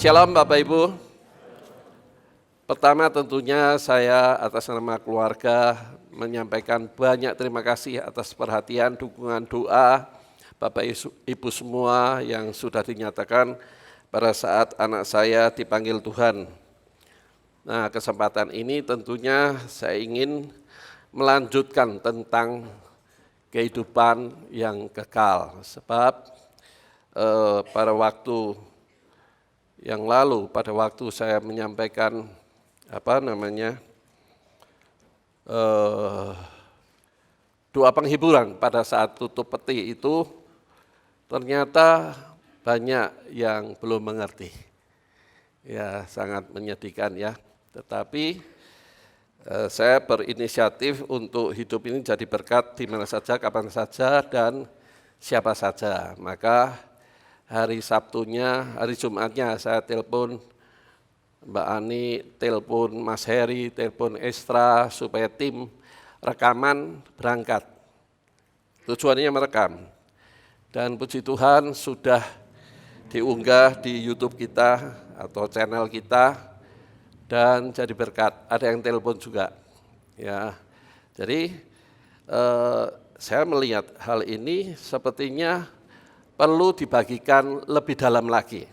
Shalom Bapak Ibu. Pertama tentunya saya atas nama keluarga menyampaikan banyak terima kasih atas perhatian, dukungan, doa Bapak Ibu semua yang sudah dinyatakan pada saat anak saya dipanggil Tuhan. Nah, kesempatan ini tentunya saya ingin melanjutkan tentang kehidupan yang kekal. Sebab pada waktu yang lalu, pada waktu saya menyampaikan doa penghiburan pada saat tutup peti itu, ternyata banyak yang belum mengerti. Ya, sangat menyedihkan ya. Tetapi saya berinisiatif untuk hidup ini jadi berkat di mana saja, kapan saja, dan siapa saja. Maka hari Sabtunya, hari Jumatnya saya telepon Mbak Ani, telepon Mas Heri, telepon Estra supaya tim rekaman berangkat. Tujuannya merekam. Dan puji Tuhan sudah diunggah di YouTube kita atau channel kita dan jadi berkat. Ada yang telepon juga. Ya. Jadi saya melihat hal ini sepertinya perlu dibagikan lebih dalam lagi.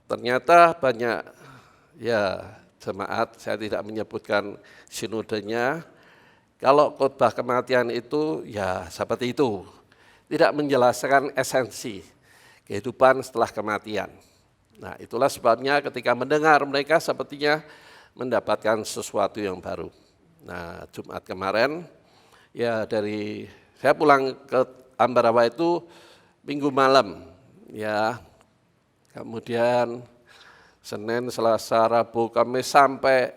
Ternyata banyak jemaat, saya tidak menyebutkan sinodenya, kalau khotbah kematian itu ya seperti itu, tidak menjelaskan esensi kehidupan setelah kematian. Nah, itulah sebabnya ketika mendengar mereka sepertinya mendapatkan sesuatu yang baru. Nah, Jumat kemarin ya saya pulang ke Ambarawa itu Minggu malam ya. Kemudian Senin, Selasa, Rabu, Kamis sampai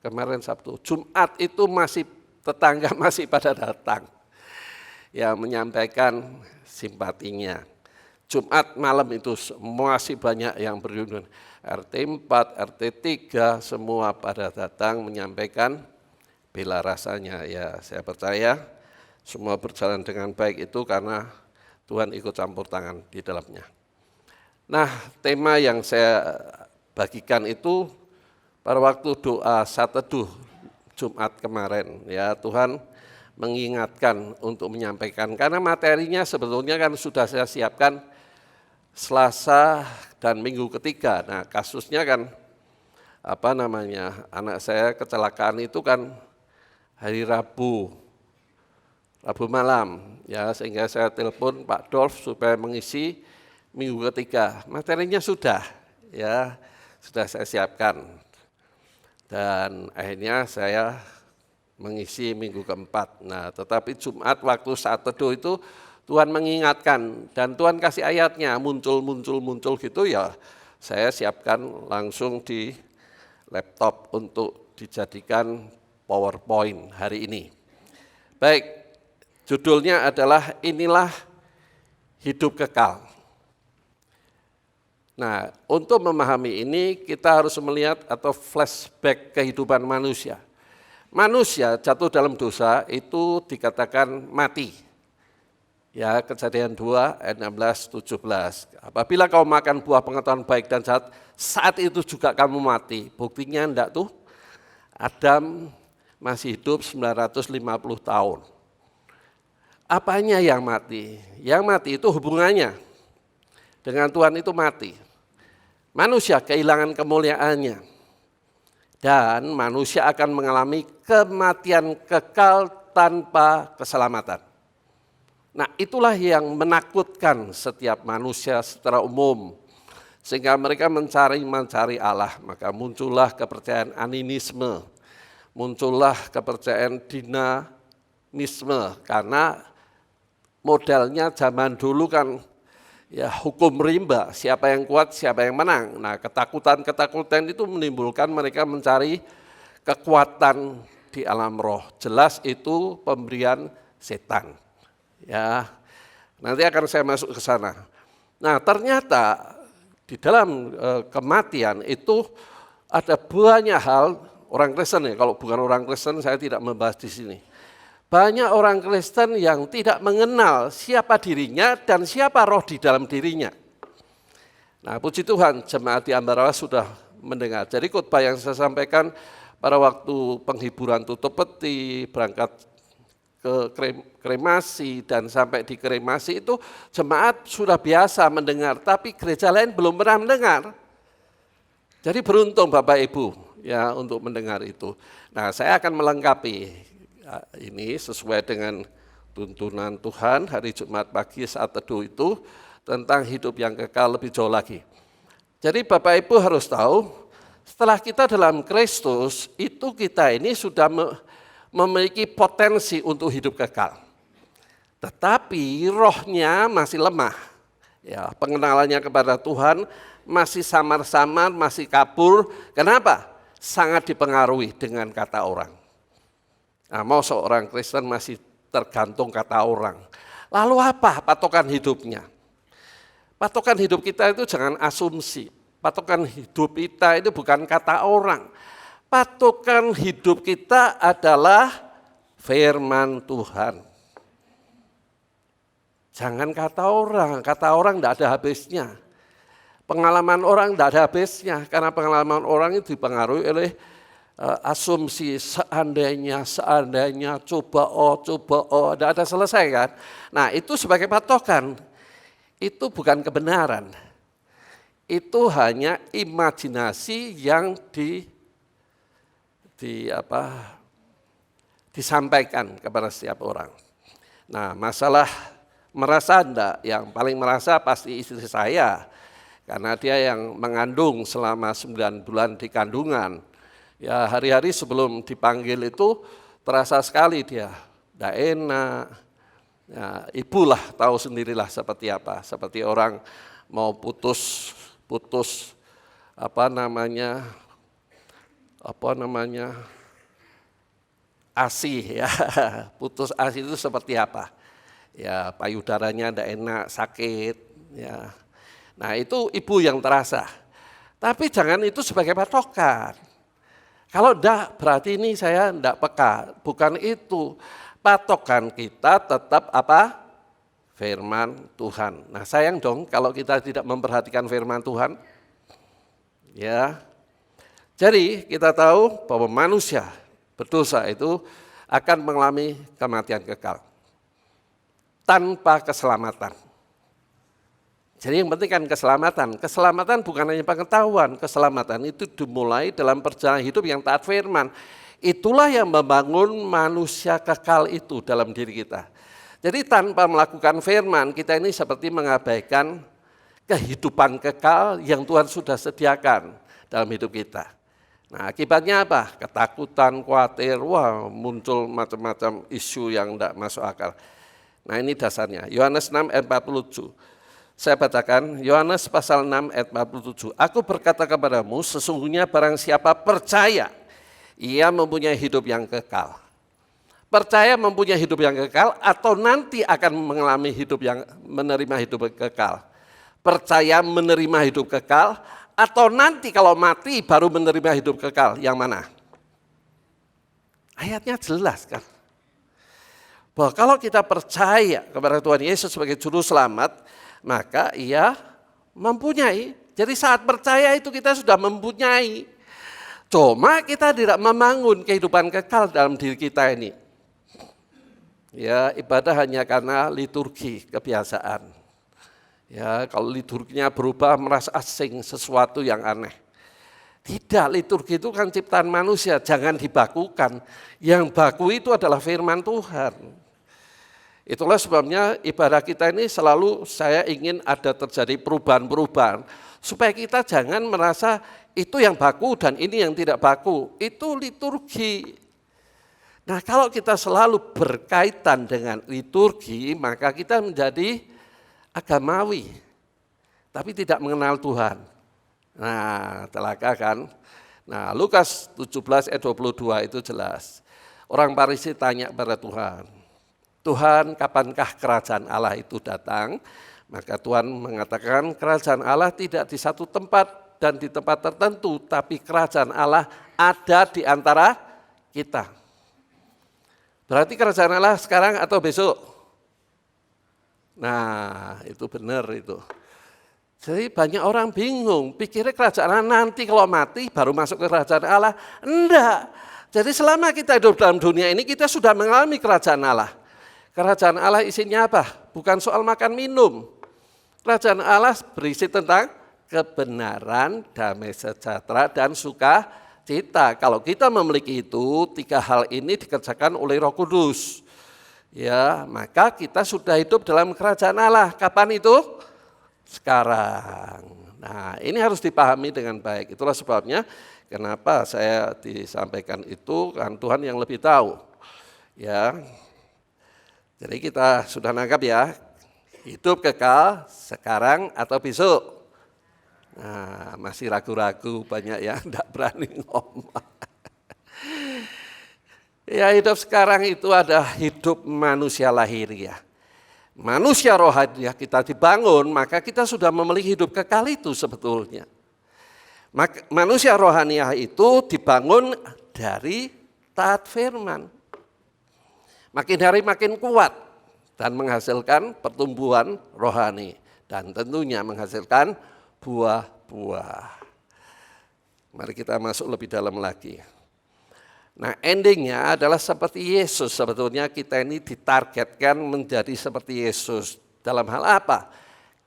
kemarin Sabtu. Jumat itu tetangga masih pada datang. Ya, menyampaikan simpatinya. Jumat malam itu masih banyak yang berundur. RT 4, RT 3 semua pada datang menyampaikan bela rasanya. Ya, saya percaya semua berjalan dengan baik itu karena Tuhan ikut campur tangan di dalamnya. Nah, tema yang saya bagikan itu pada waktu doa saat teduh Jumat kemarin. Ya, Tuhan mengingatkan untuk menyampaikan, karena materinya sebetulnya kan sudah saya siapkan Selasa dan Minggu ketiga. Nah, kasusnya kan anak saya kecelakaan itu kan hari Rabu malam, ya, sehingga saya telepon Pak Dolf supaya mengisi Minggu ketiga. Materinya sudah saya siapkan. Dan akhirnya saya mengisi Minggu keempat. Nah, tetapi Jumat waktu saat teduh itu Tuhan mengingatkan dan Tuhan kasih ayatnya muncul gitu ya. Saya siapkan langsung di laptop untuk dijadikan PowerPoint hari ini. Baik, judulnya adalah inilah hidup kekal. Nah, untuk memahami ini kita harus melihat atau flashback kehidupan manusia. Manusia jatuh dalam dosa itu dikatakan mati. Ya, Kejadian 2 ayat 16-17. Apabila kau makan buah pengetahuan baik dan jahat, saat itu juga kamu mati. Buktinya enggak tuh? Adam masih hidup 950 tahun. Apanya yang mati? Yang mati itu hubungannya dengan Tuhan itu mati. Manusia kehilangan kemuliaannya dan manusia akan mengalami kematian kekal tanpa keselamatan. Nah, itulah yang menakutkan setiap manusia secara umum, sehingga mereka mencari Allah. Maka muncullah kepercayaan animisme, muncullah kepercayaan dinamisme, karena modelnya zaman dulu kan ya hukum rimba, siapa yang kuat, siapa yang menang. Nah, ketakutan itu menimbulkan mereka mencari kekuatan di alam roh. Jelas itu pemberian setan. Ya, nanti akan saya masuk ke sana. Nah, ternyata di dalam kematian itu ada banyak hal. Orang Kristen ya, kalau bukan orang Kristen saya tidak membahas di sini. Banyak orang Kristen yang tidak mengenal siapa dirinya dan siapa roh di dalam dirinya. Nah, puji Tuhan, jemaat di Ambarawa sudah mendengar. Jadi khotbah yang saya sampaikan pada waktu penghiburan tutup peti, berangkat ke kremasi dan sampai di kremasi itu jemaat sudah biasa mendengar, tapi gereja lain belum pernah mendengar. Jadi beruntung Bapak Ibu ya untuk mendengar itu. Nah, saya akan melengkapi ini sesuai dengan tuntunan Tuhan hari Jumat pagi saat teduh itu tentang hidup yang kekal lebih jauh lagi. Jadi Bapak Ibu harus tahu, setelah kita dalam Kristus, itu kita ini sudah memiliki potensi untuk hidup kekal. Tetapi rohnya masih lemah. Ya, pengenalannya kepada Tuhan masih samar-samar, masih kabur. Kenapa? Sangat dipengaruhi dengan kata orang. Nah, mau seorang Kristen masih tergantung kata orang. Lalu apa patokan hidupnya? Patokan hidup kita itu jangan asumsi. Patokan hidup kita itu bukan kata orang. Patokan hidup kita adalah firman Tuhan. Jangan kata orang tidak ada habisnya. Pengalaman orang tidak ada habisnya, karena pengalaman orang itu dipengaruhi oleh asumsi seandainya, coba tidak ada selesai kan. Nah itu sebagai patokan, itu bukan kebenaran. Itu hanya imajinasi yang disampaikan kepada setiap orang. Nah masalah merasa enggak, yang paling merasa pasti istri saya, karena dia yang mengandung selama 9 bulan di kandungan. Ya hari-hari sebelum dipanggil itu terasa sekali dia enggak enak. Ya, ibulah tahu sendirilah seperti apa, seperti orang mau putus ASI ya. Putus ASI itu seperti apa? Ya, payudaranya tidak enak, sakit ya. Nah, itu ibu yang terasa. Tapi jangan itu sebagai patokan. Kalau enggak, berarti ini saya enggak peka. Bukan itu. Patokan kita tetap apa? Firman Tuhan. Nah sayang dong kalau kita tidak memperhatikan firman Tuhan. Ya. Jadi kita tahu bahwa manusia berdosa itu akan mengalami kematian kekal. Tanpa keselamatan. Jadi yang penting kan keselamatan. Keselamatan bukan hanya pengetahuan. Keselamatan itu dimulai dalam perjalanan hidup yang taat firman. Itulah yang membangun manusia kekal itu dalam diri kita. Jadi tanpa melakukan firman, kita ini seperti mengabaikan kehidupan kekal yang Tuhan sudah sediakan dalam hidup kita. Nah akibatnya apa? Ketakutan, khawatir, muncul macam-macam isu yang tidak masuk akal. Nah ini dasarnya, Yohanes 6 ayat 47. Saya bacakan, Yohanes pasal 6 ayat 47. Aku berkata kepadamu, sesungguhnya barang siapa percaya, ia mempunyai hidup yang kekal. Percaya mempunyai hidup yang kekal atau nanti akan mengalami menerima hidup kekal. Percaya menerima hidup kekal atau nanti kalau mati baru menerima hidup kekal. Yang mana? Ayatnya jelas kan. Bahwa kalau kita percaya kepada Tuhan Yesus sebagai juru selamat, maka ia mempunyai. Jadi saat percaya itu kita sudah mempunyai. Cuma kita tidak membangun kehidupan kekal dalam diri kita ini. Ya, ibadah hanya karena liturgi, kebiasaan. Ya, kalau liturginya berubah merasa asing, sesuatu yang aneh. Tidak, liturgi itu kan ciptaan manusia, jangan dibakukan. Yang baku itu adalah firman Tuhan. Itulah sebabnya ibadah kita ini selalu saya ingin ada terjadi perubahan-perubahan. Supaya kita jangan merasa itu yang baku dan ini yang tidak baku. Itu liturgi. Nah kalau kita selalu berkaitan dengan liturgi, maka kita menjadi agamawi, tapi tidak mengenal Tuhan. Nah celaka kan. Nah Lukas 17 ayat 22 itu jelas. Orang Farisi tanya kepada Tuhan, Tuhan kapankah kerajaan Allah itu datang? Maka Tuhan mengatakan kerajaan Allah tidak di satu tempat dan di tempat tertentu, tapi kerajaan Allah ada di antara kita. Berarti kerajaan Allah sekarang atau besok? Nah, itu benar itu. Jadi banyak orang bingung, pikirnya kerajaan Allah nanti kalau mati baru masuk ke kerajaan Allah. Enggak. Jadi selama kita hidup dalam dunia ini kita sudah mengalami kerajaan Allah. Kerajaan Allah isinya apa? Bukan soal makan minum. Kerajaan Allah berisi tentang kebenaran, damai sejahtera, dan sukacita. Kalau kita memiliki itu, 3 hal ini dikerjakan oleh Roh Kudus. Ya, maka kita sudah hidup dalam kerajaan Allah. Kapan itu? Sekarang. Nah, ini harus dipahami dengan baik. Itulah sebabnya kenapa saya disampaikan itu, kan Tuhan yang lebih tahu. Ya. Jadi kita sudah nangkap ya, hidup kekal sekarang atau besok. Nah, masih ragu-ragu, banyak yang tidak berani ngomong. Ya, hidup sekarang itu ada hidup manusia lahiriah. Manusia rohaniah kita dibangun, maka kita sudah memiliki hidup kekal itu sebetulnya. Manusia rohaniah itu dibangun dari taat firman. Makin hari makin kuat dan menghasilkan pertumbuhan rohani. Dan tentunya menghasilkan buah-buah. Mari kita masuk lebih dalam lagi. Nah, endingnya adalah seperti Yesus. Sebetulnya kita ini ditargetkan menjadi seperti Yesus. Dalam hal apa?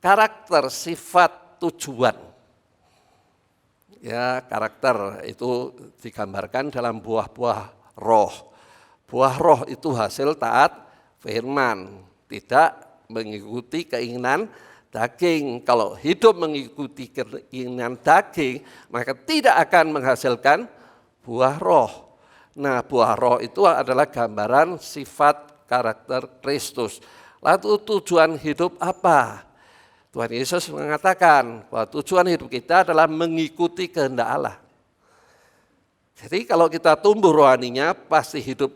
Karakter, sifat, tujuan. Ya, karakter itu digambarkan dalam buah-buah roh. Buah roh itu hasil taat firman. Tidak mengikuti keinginan daging. Kalau hidup mengikuti keinginan daging, maka tidak akan menghasilkan buah roh. Nah, buah roh itu adalah gambaran sifat karakter Kristus. Lalu tujuan hidup apa? Tuhan Yesus mengatakan bahwa tujuan hidup kita adalah mengikuti kehendak Allah. Jadi kalau kita tumbuh rohaninya pasti hidup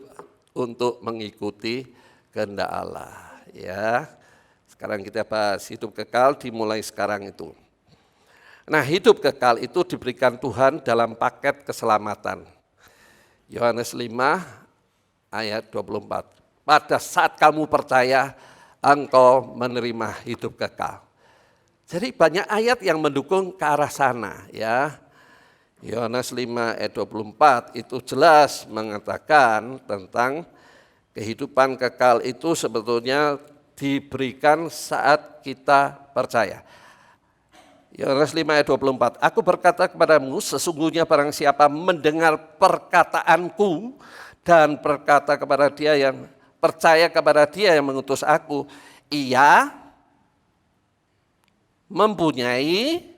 untuk mengikuti kehendak Allah. Ya, sekarang kita bahas hidup kekal dimulai sekarang itu. Nah, hidup kekal itu diberikan Tuhan dalam paket keselamatan. Yohanes 5 ayat 24. Pada saat kamu percaya, engkau menerima hidup kekal. Jadi banyak ayat yang mendukung ke arah sana, ya. Yohanes 5 ayat 24 itu jelas mengatakan tentang kehidupan kekal itu sebetulnya diberikan saat kita percaya. Yohanes 5 ayat 24, aku berkata kepadamu, sesungguhnya barang siapa mendengar perkataanku dan berkata kepada dia yang percaya kepada dia yang mengutus aku, ia mempunyai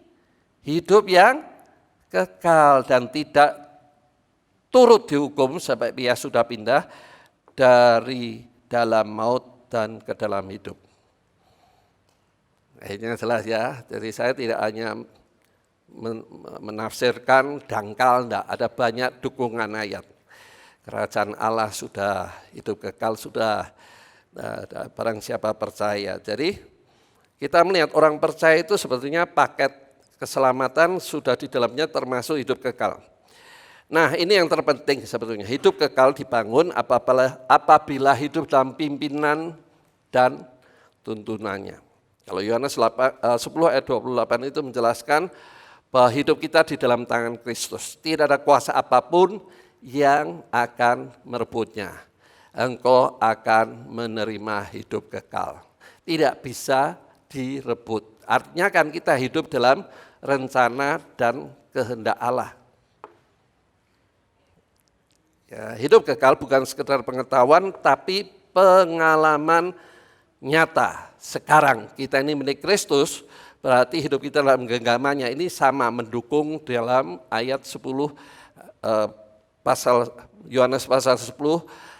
hidup yang kekal dan tidak turut dihukum sampai dia sudah pindah dari dalam maut dan ke dalam hidup. Akhirnya jelas ya, jadi saya tidak hanya menafsirkan dangkal, enggak, ada banyak dukungan ayat. Kerajaan Allah sudah, hidup kekal sudah, barang siapa percaya. Jadi kita melihat orang percaya itu sebetulnya paket keselamatan sudah di dalamnya termasuk hidup kekal. Nah, ini yang terpenting sebetulnya, hidup kekal dibangun apabila hidup dalam pimpinan dan tuntunannya. Kalau Yohanes 10 ayat 28 itu menjelaskan bahwa hidup kita di dalam tangan Kristus. Tidak ada kuasa apapun yang akan merebutnya. Engkau akan menerima hidup kekal. Tidak bisa direbut. Artinya kan kita hidup dalam rencana dan kehendak Allah. Ya, hidup kekal bukan sekedar pengetahuan tapi pengalaman nyata. Sekarang kita ini milik Kristus, berarti hidup kita dalam genggamannya ini sama mendukung dalam ayat 10 pasal Yohanes pasal 10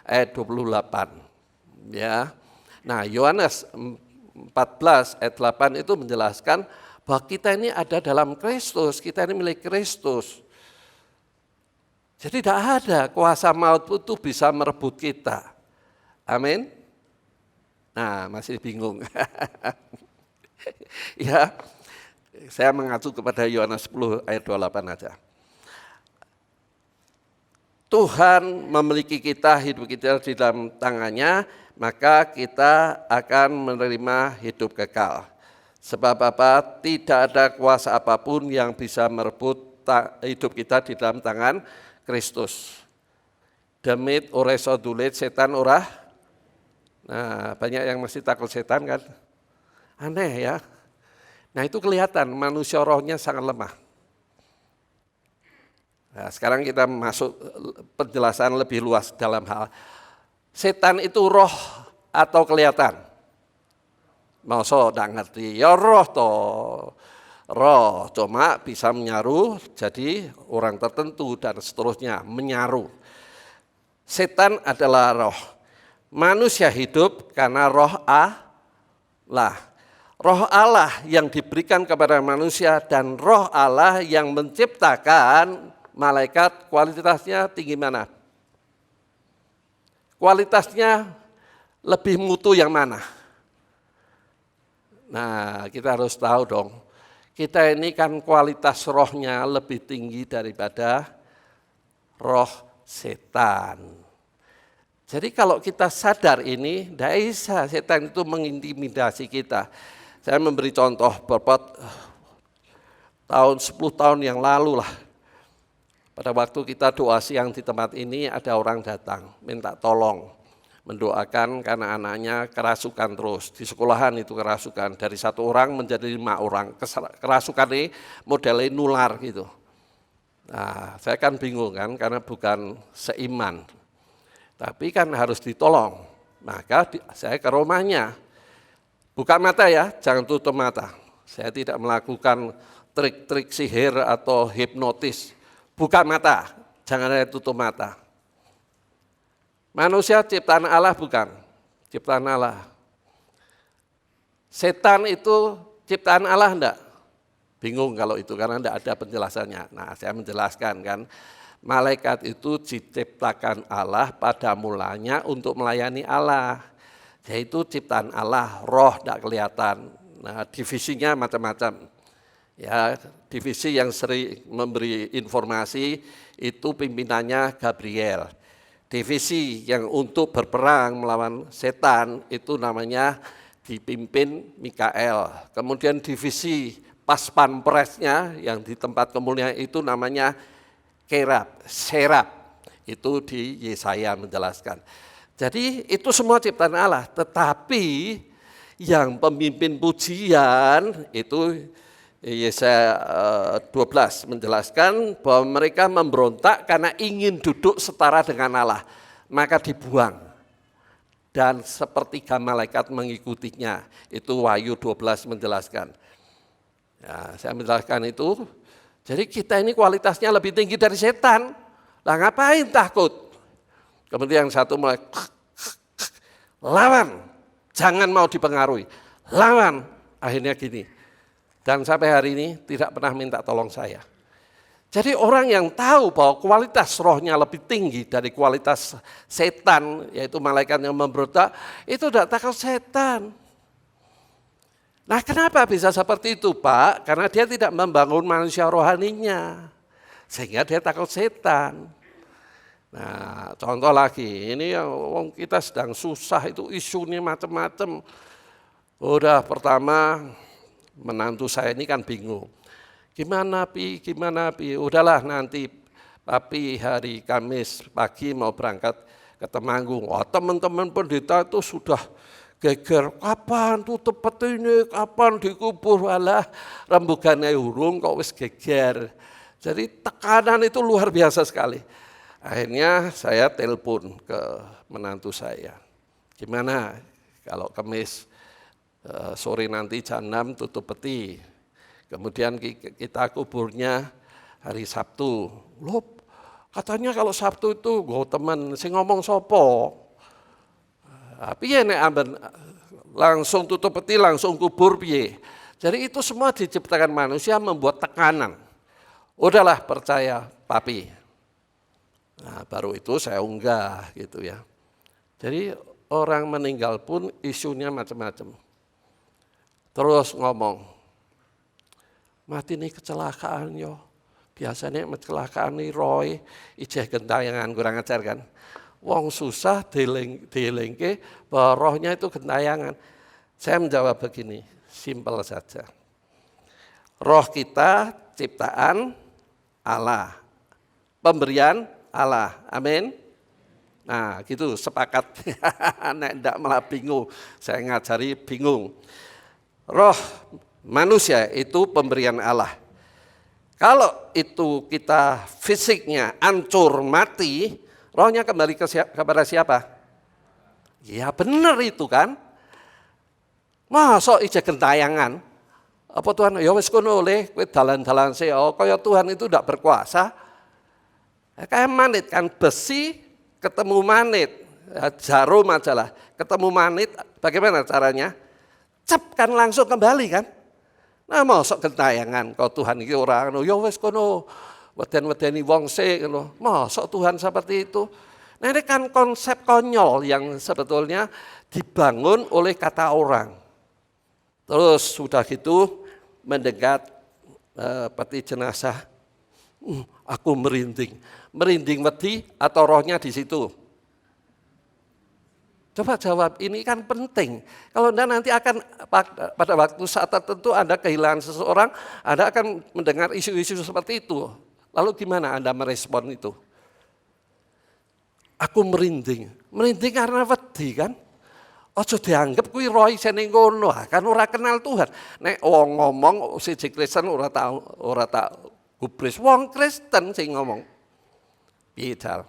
ayat 28. Ya. Nah, Yohanes 14 ayat 8 itu menjelaskan bahwa kita ini ada dalam Kristus, kita ini milik Kristus. Jadi tidak ada kuasa maut itu bisa merebut kita. Amin. Nah, masih bingung. Ya, saya mengacu kepada Yohanes 10 ayat 28 aja. Tuhan memiliki kita, hidup kita di dalam tangannya, maka kita akan menerima hidup kekal. Sebab apa? Tidak ada kuasa apapun yang bisa merebut hidup kita di dalam tangan Kristus. Demit ora iso dulit setan ora. Nah, banyak yang masih takut setan kan? Aneh ya. Nah, itu kelihatan manusia rohnya sangat lemah. Nah, sekarang kita masuk penjelasan lebih luas dalam hal setan itu roh atau kelihatan. Masa ndak ngerti, ya roh toh. Roh cuma bisa menyaruh jadi orang tertentu dan seterusnya menyaruh. Setan adalah roh. Manusia hidup karena roh Allah. Roh Allah yang diberikan kepada manusia dan roh Allah yang menciptakan malaikat kualitasnya tinggi mana? Kualitasnya lebih mutu yang mana? Nah, kita harus tahu dong. Kita ini kan kualitas rohnya lebih tinggi daripada roh setan. Jadi kalau kita sadar ini, tidak bisa setan itu mengintimidasi kita. Saya memberi contoh beberapa tahun, 10 tahun yang lalu lah. Pada waktu kita doa siang di tempat ini, ada orang datang minta tolong. Mendoakan karena anaknya kerasukan terus. Di sekolahan itu kerasukan. Dari 1 orang menjadi 5 orang. Kerasukan ini modelnya nular gitu. Nah, saya kan bingung kan karena bukan seiman. Tapi kan harus ditolong. Maka saya ke rumahnya. Buka mata ya, jangan tutup mata. Saya tidak melakukan trik-trik sihir atau hipnotis. Buka mata, jangan ada tutup mata. Manusia ciptaan Allah bukan? Ciptaan Allah. Setan itu ciptaan Allah enggak? Bingung kalau itu karena enggak ada penjelasannya. Nah, saya menjelaskan kan. Malaikat itu diciptakan Allah pada mulanya untuk melayani Allah. Yaitu ciptaan Allah, roh enggak kelihatan. Nah, divisinya macam-macam. Ya, divisi yang sering memberi informasi itu pimpinannya Gabriel. Divisi yang untuk berperang melawan setan itu namanya dipimpin Mikael. Kemudian divisi pas pampresnya yang di tempat kemuliaan itu namanya Serap. Itu di Yesaya menjelaskan. Jadi itu semua ciptaan Allah. Tetapi yang pemimpin pujian itu Yesaya 12 menjelaskan bahwa mereka memberontak karena ingin duduk setara dengan Allah. Maka dibuang. Dan sepertiga malaikat mengikutinya. Itu Wahyu 12 menjelaskan. Ya, saya menjelaskan itu. Jadi kita ini kualitasnya lebih tinggi dari setan. Lah ngapain takut? Kemudian yang satu mulai lawan. Jangan mau dipengaruhi. Lawan. Akhirnya gini. Dan sampai hari ini tidak pernah minta tolong saya. Jadi orang yang tahu bahwa kualitas rohnya lebih tinggi dari kualitas setan, yaitu malaikat yang memberontak, itu tidak takut setan. Nah, kenapa bisa seperti itu, Pak? Karena dia tidak membangun manusia rohaninya, sehingga dia takut setan. Nah, contoh lagi, ini yang kita sedang susah itu isunya macam-macam. Udah pertama menantu saya ini kan bingung. Gimana Pi, udahlah nanti Papi hari Kamis pagi mau berangkat ke Temanggung. Oh, teman-teman pendeta itu sudah geger, kapan tutup peti ini, kapan dikubur, walah rembugannya urung kok wis geger. Jadi tekanan itu luar biasa sekali. Akhirnya saya telepon ke menantu saya. Gimana kalau Kamis sore nanti jam 6 tutup peti. Kemudian kita kuburnya hari Sabtu. Loh, katanya kalau Sabtu itu gue teman, saya ngomong sopo. Piye nek amben langsung tutup peti, langsung kubur piye. Jadi itu semua diciptakan manusia membuat tekanan. Udahlah percaya Papi. Nah, baru itu saya unggah gitu ya. Jadi orang meninggal pun isunya macam-macam. Terus ngomong, mati nih kecelakaan yo. Biasanya kecelakaan nih Roy, ijeh gentayangan kurang ajar kan. Wong susah dilengke bahwa rohnya itu gentayangan. Saya menjawab begini, Simpel saja. Roh kita ciptaan Allah, pemberian Allah. Amin. Nah, gitu sepakat. Nek ndak malah bingung. Saya ngajari bingung. Roh manusia itu pemberian Allah. Kalau itu kita fisiknya hancur mati, rohnya kembali kepada siapa? Ya benar itu kan. Masa ija gentayangan? Apa Tuhan, ya wis kono oleh, kowe dalan-dalan sih, kaya Tuhan itu tidak berkuasa. Kayak manit kan, besi ketemu manit, jarum aja lah, ketemu manit, bagaimana caranya? Cep kan langsung kembali kan. Nah masa gentayangan, kau Tuhan ini orang, ya wis kono, weden-wedeni wong sih, masa Tuhan seperti itu. Nah ini kan konsep konyol yang sebetulnya dibangun oleh kata orang. Terus sudah gitu, mendekat peti jenazah, aku merinding wedi atau rohnya di situ? Coba jawab, ini kan penting. Kalau Anda nanti akan pada waktu saat tertentu Anda kehilangan seseorang, Anda akan mendengar isu-isu seperti itu. Lalu gimana Anda merespon itu? Aku merinding karena wedi kan? Ojo dianggap kuwi roh isine ngono, kan ora kenal Tuhan. Nek wong ngomong siji Kristen ora tak gubris. Wong Kristen sing ngomong. Piye Dal?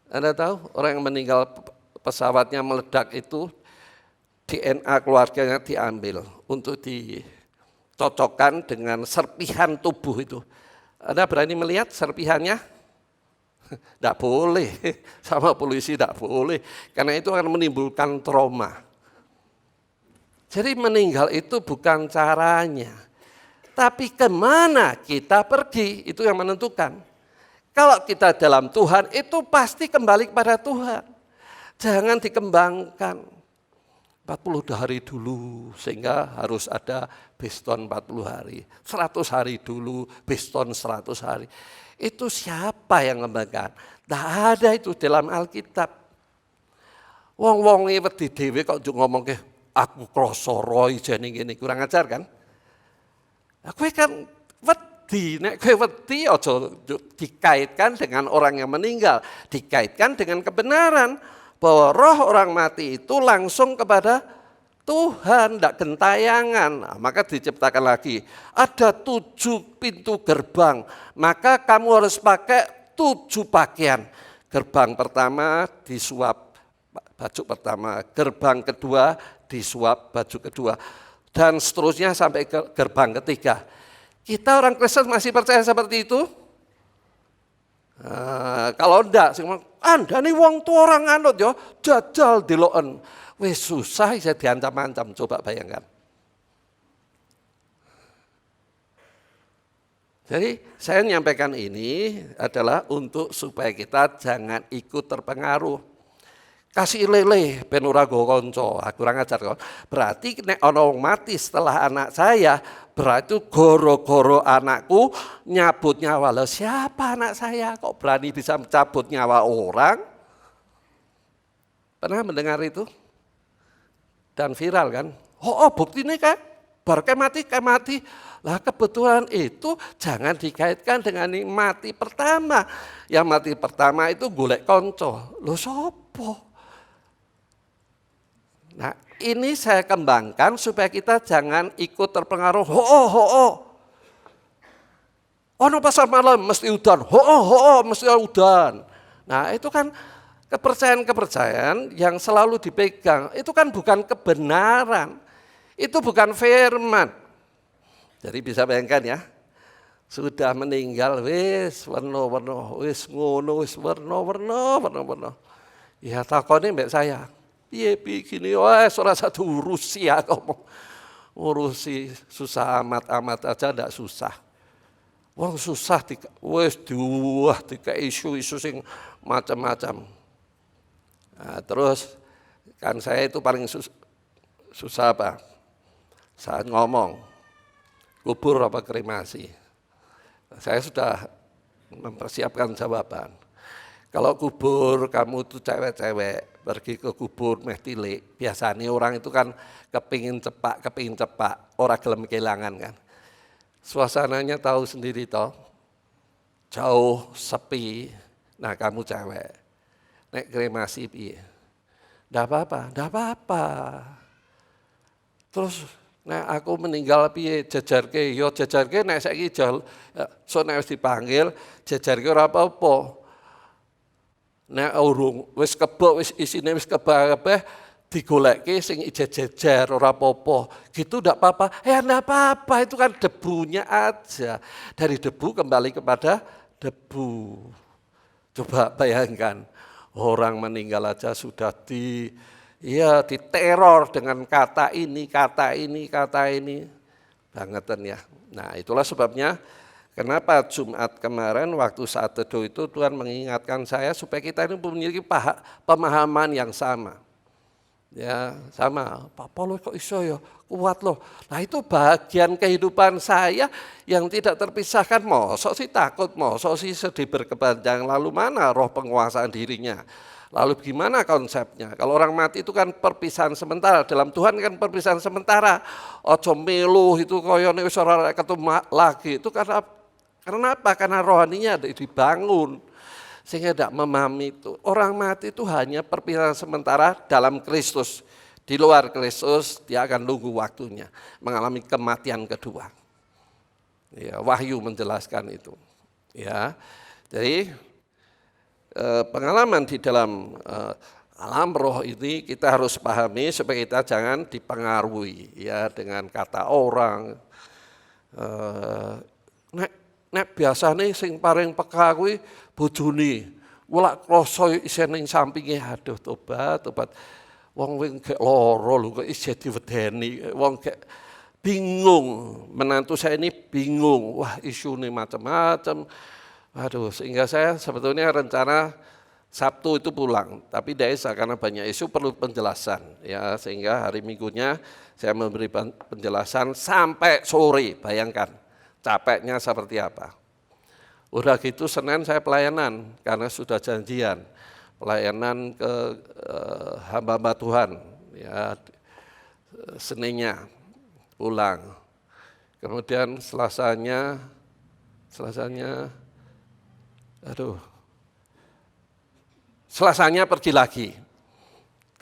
Anda tahu orang yang meninggal pesawatnya meledak itu DNA keluarganya diambil untuk dicocokkan dengan serpihan tubuh itu. Anda berani melihat serpihannya? Tidak boleh, sama polisi tidak boleh, karena itu akan menimbulkan trauma. Jadi meninggal itu bukan caranya, tapi kemana kita pergi itu yang menentukan. Kalau kita dalam Tuhan itu pasti kembali kepada Tuhan. Jangan dikembangkan 40 hari dulu sehingga harus ada baston 40 hari. 100 hari dulu baston 100 hari. Itu siapa yang ngembangkan? Tidak ada itu dalam Alkitab. Wong-wong wedi dhewe kok ngomong ke aku krasa roh jane ngene kurang ajar kan? Kowe kan wedi, nek kowe wedi aja dikaitkan dengan orang yang meninggal, dikaitkan dengan kebenaran bahwa roh orang mati itu langsung kepada Tuhan, tidak gentayangan. Nah, maka diciptakan lagi, ada 7 pintu gerbang, maka kamu harus pakai 7 pakaian. Gerbang pertama disuap baju pertama, gerbang kedua disuap baju kedua, dan seterusnya sampai ke gerbang ketiga. Kita orang Kristen masih percaya seperti itu? Kalau enggak, Anda nih wong tuh orang anut ya, jajal diloen. Wes susah saya diancam-ancam, coba bayangkan. Jadi saya menyampaikan ini adalah untuk supaya kita jangan ikut terpengaruh. Kasih lele ben ora go kanca, kurang ajar kok. Berarti nek ana wong mati setelah anak saya, berarti goro-goro anakku nyabut nyawa. Lah siapa anak saya kok berani bisa mencabut nyawa orang? Pernah mendengar itu? Dan viral kan? Bukti ini kan? Baru kayak mati. Lah kebetulan itu jangan dikaitkan dengan yang mati pertama. Yang mati pertama itu golek konco. Loh sopo? Nah ini saya kembangkan supaya kita jangan ikut terpengaruh. No pasar malam mesti udan. Mesti udan. Nah itu kan kepercayaan-kepercayaan yang selalu dipegang. Itu kan bukan kebenaran. Itu bukan firman. Jadi bisa bayangkan ya. Sudah meninggal wis warna-warna, wis ngono, wis warna-warna. Ya takone mbek saya. Piye gini, ora satu urusi ya ngomong. Urusi susah amat aja ndak susah. Wong susah wis dikai isu-isu sing macam-macam. Nah, terus kan saya itu paling susah apa? Saat ngomong kubur apa kremasi. Saya sudah mempersiapkan jawaban. Kalau kubur kamu tuh cewek-cewek pergi ke kubur meh tilik, biasanya orang itu kan kepingin cepak, orang gelem kehilangan kan. Suasananya tahu sendiri toh, jauh sepi. Nah kamu cewek, nek kremasi piye? Ndak apa-apa. Terus nek aku meninggal piye jajarke? Yo jajarke nek saiki so nek wis dipanggil jajarke ora apa-apa. Nek urung wis kebok wis isine wis kabeh digolekke sing jejer ora apa-apa. Gitu ndak apa-apa. Ndak apa-apa, itu kan debunya aja. Dari debu kembali kepada debu. Coba bayangkan, orang meninggal aja sudah diteror dengan kata ini. Bangetan ya. Nah itulah sebabnya kenapa Jumat kemarin waktu saat teduh itu Tuhan mengingatkan saya supaya kita ini memiliki pemahaman yang sama. Ya sama, Pak Paulus kok iso ya, kuat loh. Nah itu bagian kehidupan saya yang tidak terpisahkan. Mosok sih takut, mosok sih sedih berkepanjangan, lalu mana roh penguasaan dirinya. Lalu gimana konsepnya? Kalau orang mati itu kan perpisahan sementara, dalam Tuhan kan perpisahan sementara. Ojo melu itu koyone wis ora ketemu lagi. Itu karena apa? Karena rohaninya dibangun. Sehingga tidak memahami itu. Orang mati itu hanya perpisahan sementara dalam Kristus. Di luar Kristus dia akan nunggu waktunya. Mengalami kematian kedua. Ya, Wahyu menjelaskan itu. Ya, jadi pengalaman di dalam alam roh ini kita harus pahami supaya kita jangan dipengaruhi ya dengan kata orang. Nek biasane sing paling peka kuwi bojone. Wala krasa isih ning sampinge, aduh tobat. Wong gek lara lho kok isih diwedeni. Wong gek bingung, menantu saya ini bingung. Wah, isune macam-macam. Aduh, sehingga saya sebetulnya rencana Sabtu itu pulang, tapi desa karena banyak isu perlu penjelasan ya, sehingga hari Minggunya saya memberi penjelasan sampai sore. Bayangkan capeknya seperti apa. Udah gitu Senin saya pelayanan karena sudah janjian pelayanan ke hamba-hamba Tuhan ya, Seninnya pulang. Kemudian Selasanya pergi lagi.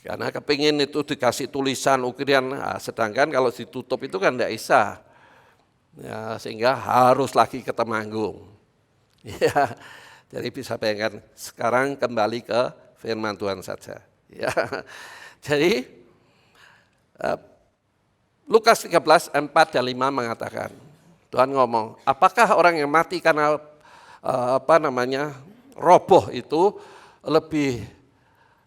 Karena kepingin itu dikasih tulisan ukiran, sedangkan kalau ditutup itu kan tidak bisa. Ya, sehingga harus lagi ke Temanggung. Ya, jadi bisa bayangkan sekarang kembali ke firman Tuhan saja. Ya, jadi Lukas 13, 4 dan 5 mengatakan, Tuhan ngomong, apakah orang yang mati karena roboh itu lebih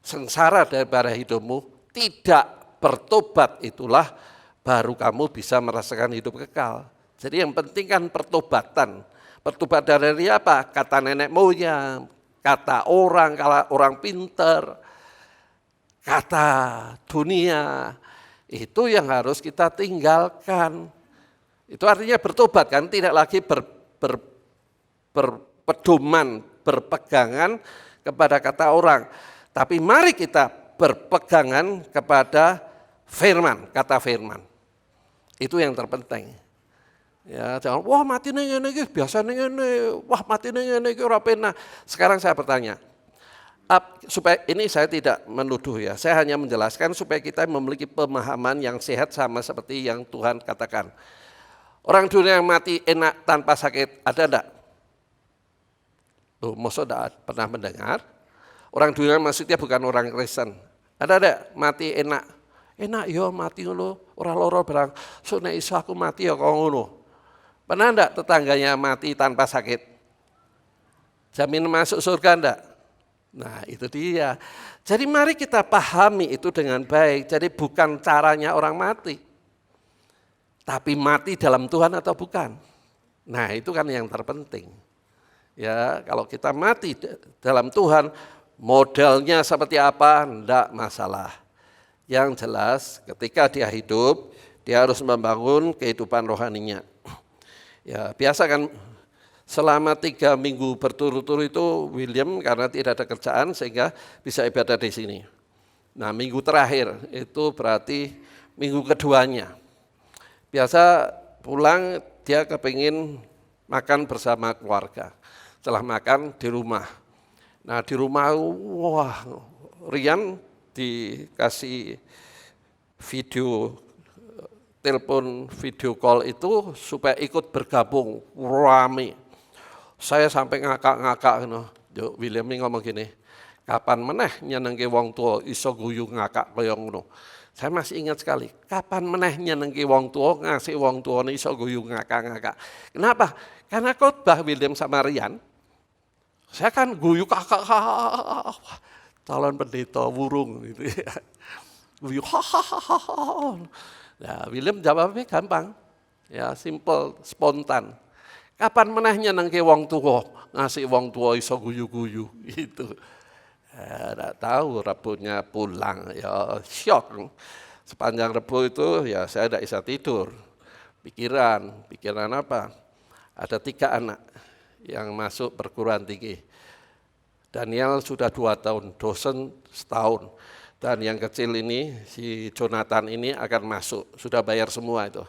sengsara daripada hidupmu? Tidak, bertobat itulah baru kamu bisa merasakan hidup kekal. Jadi yang penting kan pertobatan. Pertobat dari apa? Kata nenek moyang, kata orang, kalau orang pinter, kata dunia. Itu yang harus kita tinggalkan. Itu artinya bertobat kan, tidak lagi berpedoman, berpegangan kepada kata orang. Tapi mari kita berpegangan kepada firman, kata firman. Itu yang terpenting. Ya, jangan wah mati ning ngene iki biasa ning ngene, wah mati ning ngene iki ora penak. Sekarang saya bertanya, supaya ini saya tidak menuduh ya, saya hanya menjelaskan supaya kita memiliki pemahaman yang sehat sama seperti yang Tuhan katakan. Orang dunia yang mati enak tanpa sakit, ada enggak? Tuh, maksud enggak pernah mendengar? Orang dunia maksudnya bukan orang Kristen. Ada enggak mati enak? Enak yo mati ngono, ora lara barang. So nek iso aku mati ya kok ngono. Pernah enggak tetangganya mati tanpa sakit? Jamin masuk surga enggak? Nah itu dia. Jadi mari kita pahami itu dengan baik. Jadi bukan caranya orang mati. Tapi mati dalam Tuhan atau bukan. Nah itu kan yang terpenting. Ya kalau kita mati dalam Tuhan, modelnya seperti apa? Enggak masalah. Yang jelas ketika dia hidup, dia harus membangun kehidupan rohaninya. Ya biasa kan Selama 3 minggu berturut-turut itu William karena tidak ada kerjaan sehingga bisa ibadah di sini. Nah minggu terakhir itu berarti minggu keduanya. Biasa pulang dia kepingin makan bersama keluarga. Setelah makan di rumah. Nah di rumah wah Rian dikasih video telepon video call itu supaya ikut bergabung rame. Saya sampai ngakak-ngakak William ini ngomong gini, kapan meneh nyenengke wong tua iso guyu ngakak kaya ngono. Saya masih ingat sekali, kapan meneh nyenengke wong tua ngasih wong tua iso guyu ngakak-ngakak. Kenapa? Karena khotbah William sama Rian, saya kan guyu kakak calon pendeta wurung gitu ya. Guyu hahaha. Nah, William jawabnya gampang, ya simple, spontan. Kapan menehnya nangke wong tua, ngasih wong tua iso guyu-guyu gitu. Tidak tahu Rabunya pulang, ya syok. Sepanjang Rabu itu ya saya tidak bisa tidur. Pikiran apa? Ada 3 anak yang masuk perguruan tinggi. Daniel sudah 2 tahun, dosen setahun. Dan yang kecil ini, si Jonathan ini akan masuk, sudah bayar semua itu.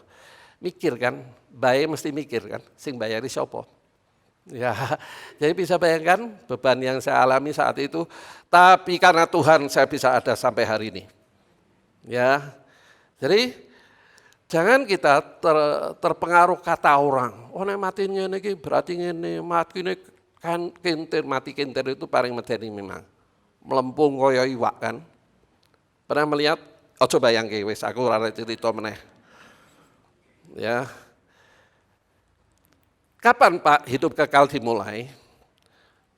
Mikir kan, bayi mesti mikir kan, sing bayari siapa? Ya, jadi bisa bayangkan beban yang saya alami saat itu, tapi karena Tuhan saya bisa ada sampai hari ini. Ya, jadi jangan kita terpengaruh kata orang. Oh nek matinya ini berarti ini mati ini kan kintir, mati kintir itu paling medeni memang. Melempung kaya iwak kan. Pernah melihat? Ojo bayangke wis aku ora cerita meneh. Ya. Kapan Pak hidup kekal dimulai?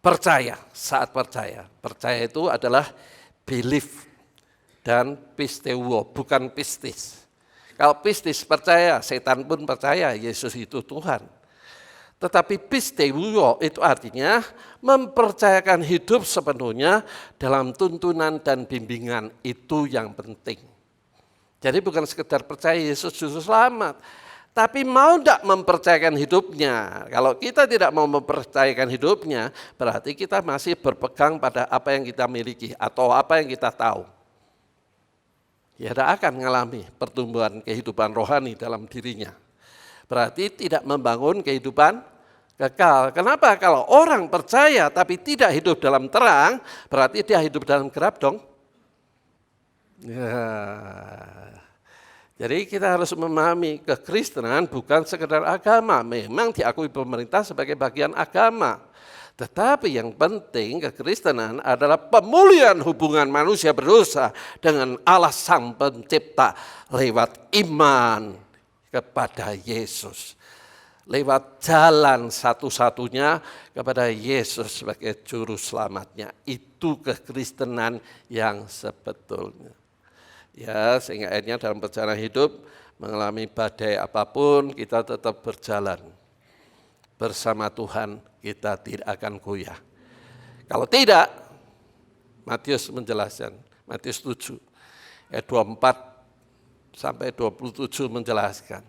Percaya, saat percaya. Percaya itu adalah belief dan pisteuo, bukan pistis. Kalau pistis percaya, setan pun percaya Yesus itu Tuhan. Tetapi pisteuo itu artinya mempercayakan hidup sepenuhnya dalam tuntunan dan bimbingan, itu yang penting. Jadi bukan sekedar percaya Yesus juru selamat, tapi mau tidak mempercayakan hidupnya. Kalau kita tidak mau mempercayakan hidupnya, berarti kita masih berpegang pada apa yang kita miliki atau apa yang kita tahu. Ya tidak akan mengalami pertumbuhan kehidupan rohani dalam dirinya. Berarti tidak membangun kehidupan kekal. Kenapa? Kalau orang percaya tapi tidak hidup dalam terang, berarti dia hidup dalam gelap dong. Ya. Jadi kita harus memahami kekristenan bukan sekedar agama, memang diakui pemerintah sebagai bagian agama. Tetapi yang penting kekristenan adalah pemulihan hubungan manusia berdosa dengan Allah Sang Pencipta lewat iman kepada Yesus. Lewat jalan satu-satunya kepada Yesus sebagai juru selamatnya. Itu kekristenan yang sebetulnya. Ya, sehingga akhirnya dalam perjalanan hidup mengalami badai apapun kita tetap berjalan bersama Tuhan, kita tidak akan goyah. Kalau tidak, Matius menjelaskan, Matius 7 ayat 24 sampai 27 menjelaskan.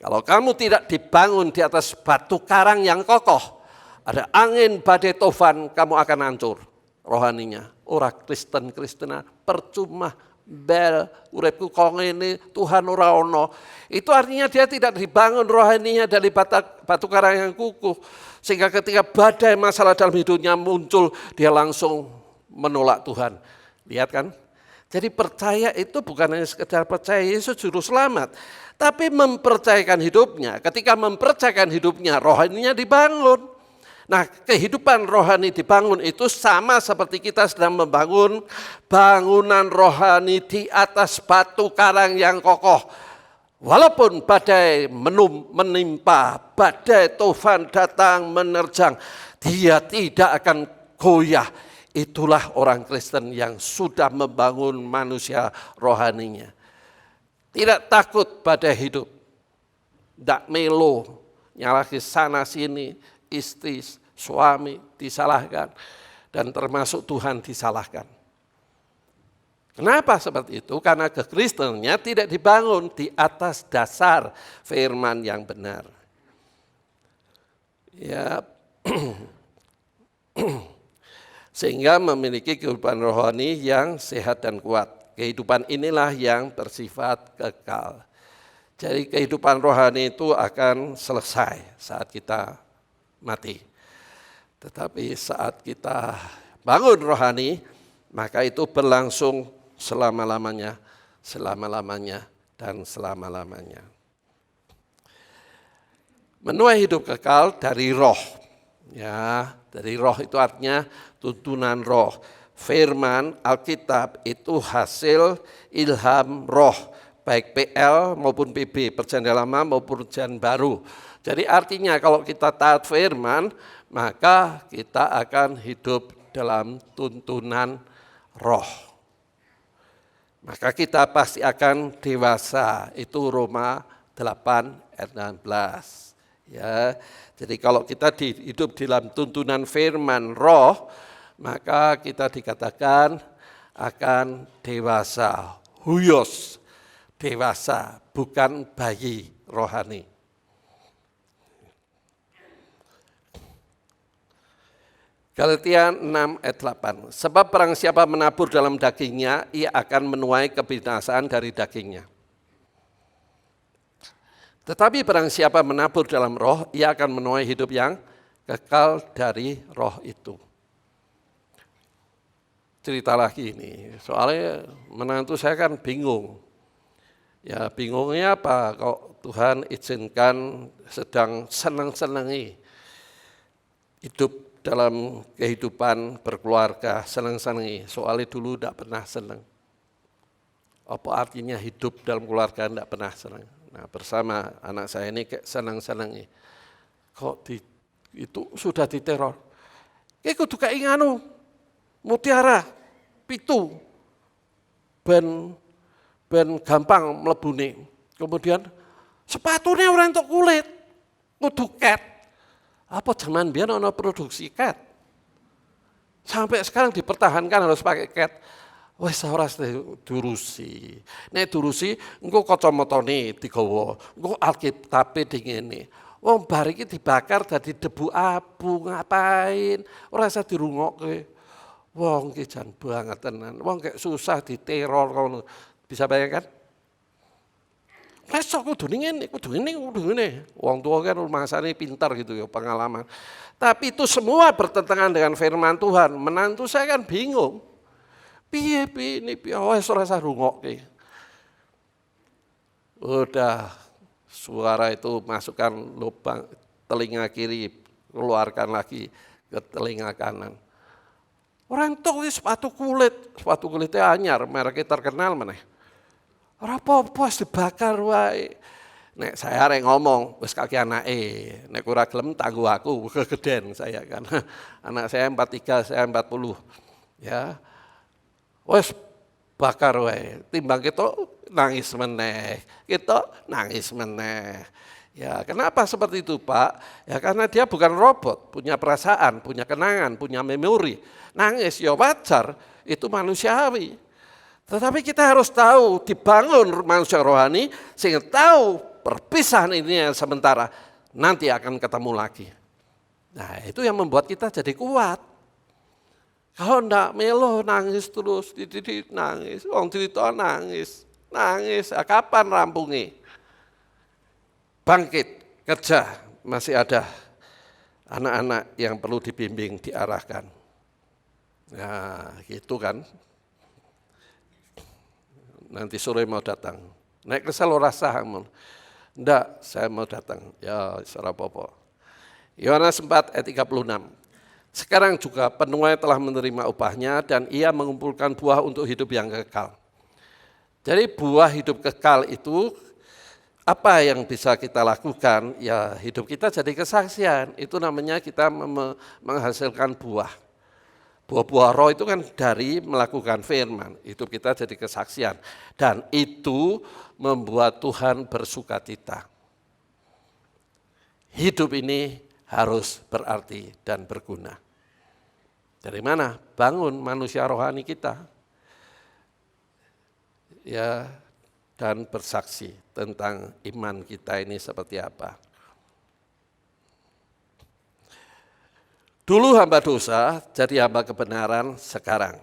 Kalau kamu tidak dibangun di atas batu karang yang kokoh, ada angin badai tofan, kamu akan hancur rohaninya. Ora Kristen-Kristena percuma. Bel, uripku kong ini, Tuhan ora ono. Itu artinya dia tidak dibangun rohaninya dari batu karang yang kukuh. Sehingga ketika badai masalah dalam hidupnya muncul, dia langsung menolak Tuhan. Lihat kan? Jadi percaya itu bukan hanya sekedar percaya Yesus juru selamat. Tapi mempercayakan hidupnya. Ketika mempercayakan hidupnya, rohaninya dibangun. Nah, kehidupan rohani dibangun itu sama seperti kita sedang membangun bangunan rohani di atas batu karang yang kokoh. Walaupun badai menimpa, badai tofan datang menerjang, dia tidak akan goyah. Itulah orang Kristen yang sudah membangun manusia rohaninya. Tidak takut badai hidup, tidak melo, nyalahkan sana sini, istri, suami disalahkan, dan termasuk Tuhan disalahkan. Kenapa seperti itu? Karena kekristenannya tidak dibangun di atas dasar firman yang benar. Ya, sehingga memiliki kehidupan rohani yang sehat dan kuat. Kehidupan inilah yang bersifat kekal. Jadi kehidupan rohani itu akan selesai saat kita mati. Tetapi saat kita bangun rohani, maka itu berlangsung selama-lamanya, selama-lamanya, dan selama-lamanya. Menuai hidup kekal dari roh. Ya, dari roh itu artinya tuntunan roh. Firman Alkitab itu hasil ilham roh, baik PL maupun PB, Perjanjian Lama maupun Perjanjian Baru. Jadi artinya kalau kita taat firman, maka kita akan hidup dalam tuntunan roh. Maka kita pasti akan dewasa, itu Roma 8 ayat 16. Ya, jadi kalau kita hidup dalam tuntunan firman roh, maka kita dikatakan akan dewasa, huyos, dewasa, bukan bayi rohani. Galatia 6 ayat 8, sebab barang siapa menabur dalam dagingnya, ia akan menuai kebinasaan dari dagingnya. Tetapi barang siapa menabur dalam roh, ia akan menuai hidup yang kekal dari roh itu. Cerita lagi ini, soalnya menantu saya kan bingung. Ya bingungnya apa, kok Tuhan izinkan sedang senang-senangi hidup dalam kehidupan berkeluarga, senang-senangi. Soalnya dulu tidak pernah senang. Apa artinya hidup dalam keluarga tidak pernah senang? Nah bersama anak saya ini kayak senang-senangi. Kok itu sudah diteror. Kayak kudu kayak inganu. Mutiara, pitu, ben gampang mlebune. Kemudian sepatunya orang untuk kulit, kudu cat. Apa zaman biar ono produksi cat? Sampai sekarang dipertahankan harus pakai cat. Wes ora durusi. Nek durusi engko kacamatane digawa, engko alkitabe dingene. Wong bar iki dibakar dadi debu abu, ngapain? Ora usah dirungokke. Wong ki jan banget tenan. Wong kayak susah diteror kono. Bisa bayangkan? Besok kudu ngene. Wong tua kan rumangsane pintar gitu ya, pengalaman. Tapi itu semua bertentangan dengan firman Tuhan. Menantu saya kan bingung. Piye ini wis ora usah rungokke. Udah suara itu masukkan lubang telinga kiri, keluarkan lagi ke telinga kanan. Orang tok sepatu kulitnya anyar, mereknya terkenal mana? Ora apa-apa dibakar wae. Nek saya arek ngomong, wis kaki anake, nek ora gelem tangguh aku, kegeden saya kan. Anak saya 43, saya 40. Ya. Wis bakar wae. Timbang kita nangis meneh. Kita nangis meneh. Ya, kenapa seperti itu, Pak? Ya karena dia bukan robot, punya perasaan, punya kenangan, punya memori. Nangis ya wajar, itu manusiawi. Tetapi kita harus tahu dibangun manusia rohani sehingga tahu perpisahan ini yang sementara nanti akan ketemu lagi. Nah, itu yang membuat kita jadi kuat. Kalau enggak melo nangis terus, nangis, wong cerita nangis, kapan rampungnya? Bangkit, kerja, masih ada anak-anak yang perlu dibimbing, diarahkan. Nah, gitu kan. Nanti sore mau datang. Nek kesel ora sah. Enggak, saya mau datang. Ya, ora apa-apa. Yohanes 4 ayat 36. Sekarang juga penuai telah menerima upahnya dan ia mengumpulkan buah untuk hidup yang kekal. Jadi buah hidup kekal itu apa yang bisa kita lakukan? Ya hidup kita jadi kesaksian. Itu namanya kita menghasilkan buah. Buah-buah roh itu kan dari melakukan firman, hidup kita jadi kesaksian. Dan itu membuat Tuhan bersukacita. Hidup ini harus berarti dan berguna. Dari mana? Bangun manusia rohani kita. Ya, dan bersaksi tentang iman kita ini seperti apa. Dulu hamba dosa, jadi hamba kebenaran sekarang.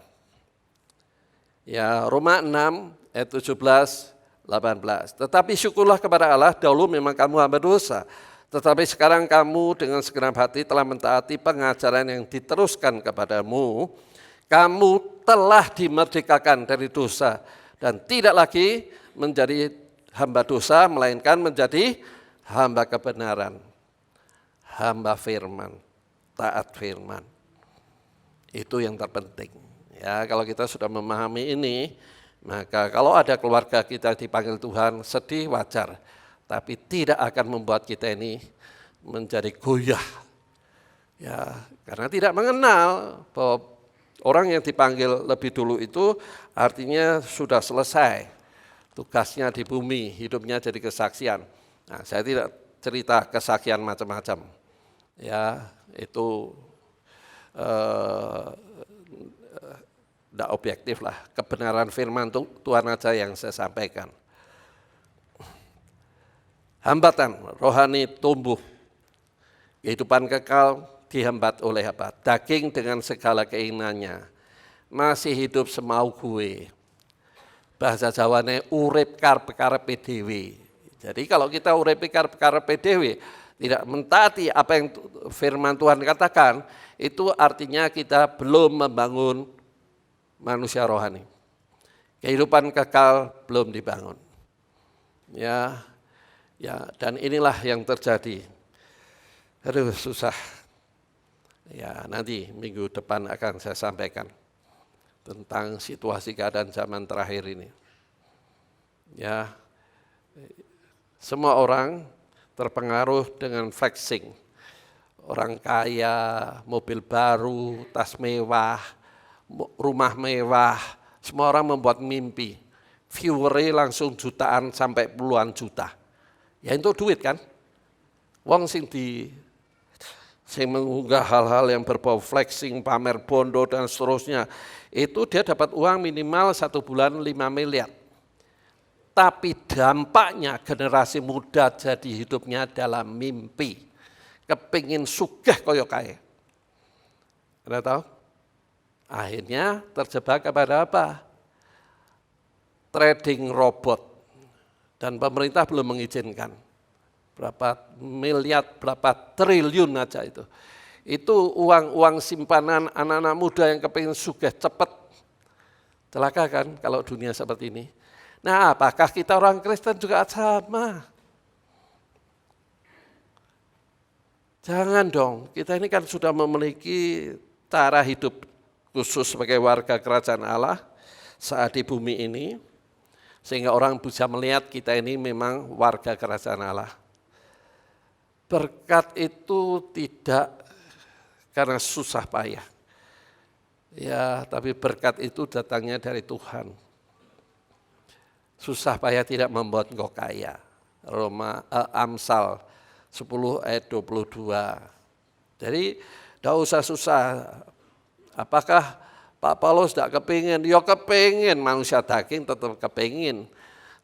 Ya, Roma 6 ayat 17, 18. Tetapi syukurlah kepada Allah, dahulu memang kamu hamba dosa. Tetapi sekarang kamu dengan segenap hati telah mentaati pengajaran yang diteruskan kepadamu. Kamu telah dimerdekakan dari dosa dan tidak lagi menjadi hamba dosa, melainkan menjadi hamba kebenaran, hamba firman, taat firman. Itu yang terpenting. Ya, kalau kita sudah memahami ini, maka kalau ada keluarga kita dipanggil Tuhan, sedih wajar, tapi tidak akan membuat kita ini menjadi goyah. Ya, karena tidak mengenal bahwa orang yang dipanggil lebih dulu itu artinya sudah selesai tugasnya di bumi, hidupnya jadi kesaksian. Nah, saya tidak cerita kesaksian macam-macam. Ya, itu tidak objektif lah. Kebenaran firman Tuhan aja yang saya sampaikan. Hambatan rohani tumbuh. Kehidupan kekal dihambat oleh apa? Daging dengan segala keinginannya. Masih hidup semau gue. Bahasa Jawane urip karep-karepe dhewe. Jadi kalau kita urip karep-karepe dhewe, tidak mentaati apa yang firman Tuhan katakan, itu artinya kita belum membangun manusia rohani. Kehidupan kekal belum dibangun. Ya, dan inilah yang terjadi. Aduh, susah. Ya, nanti minggu depan akan saya sampaikan tentang situasi keadaan zaman terakhir ini. Ya, semua orang terpengaruh dengan flexing. Orang kaya, mobil baru, tas mewah, rumah mewah, semua orang membuat mimpi. Viewernya langsung jutaan sampai puluhan juta. Ya itu duit kan. Wong sing mengunggah hal-hal yang berbau flexing, pamer bondo dan seterusnya. Itu dia dapat uang minimal 1 bulan 5 miliar. Tapi dampaknya generasi muda jadi hidupnya dalam mimpi. Kepingin sugih koyo kae. Anda tahu? Akhirnya terjebak kepada apa? Trading robot. Dan pemerintah belum mengizinkan. Berapa miliar, berapa triliun aja itu. Itu uang-uang simpanan anak-anak muda yang kepingin sugih cepat. Celaka kan kalau dunia seperti ini. Nah, apakah kita orang Kristen juga sama? Jangan dong, kita ini kan sudah memiliki cara hidup khusus sebagai warga kerajaan Allah saat di bumi ini. Sehingga orang bisa melihat kita ini memang warga kerajaan Allah. Berkat itu tidak karena susah payah. Ya, tapi berkat itu datangnya dari Tuhan. Susah payah tidak membuat engkau kaya. Amsal 10 ayat 22. Jadi tidak usah susah. Apakah Pak Paulus tidak kepingin? Ya kepingin, manusia daging tetap kepingin.